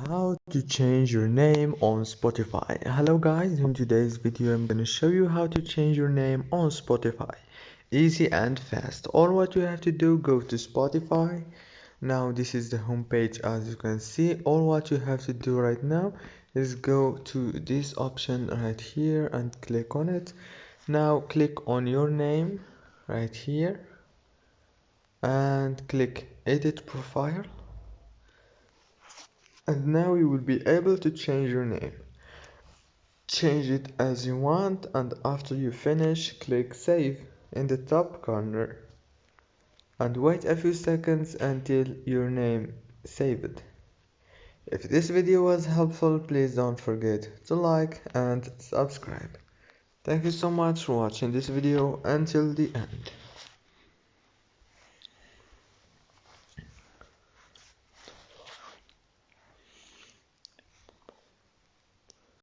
How to change your name on Spotify. Hello guys, in today's video I'm going to show you how to change your name on Spotify. Easy and fast. All what you have to do, go to Spotify. Now this is the home page. As you can see, all what you have to do right now is go to this option right here and click on it. Now click on your name right here and click edit profile. And now you will be able to change your name. Change it as you want, and after you finish, click save in the top corner and wait a few seconds until your name saved. If this video was helpful, please don't forget to like and subscribe. Thank you so much for watching this video until the end.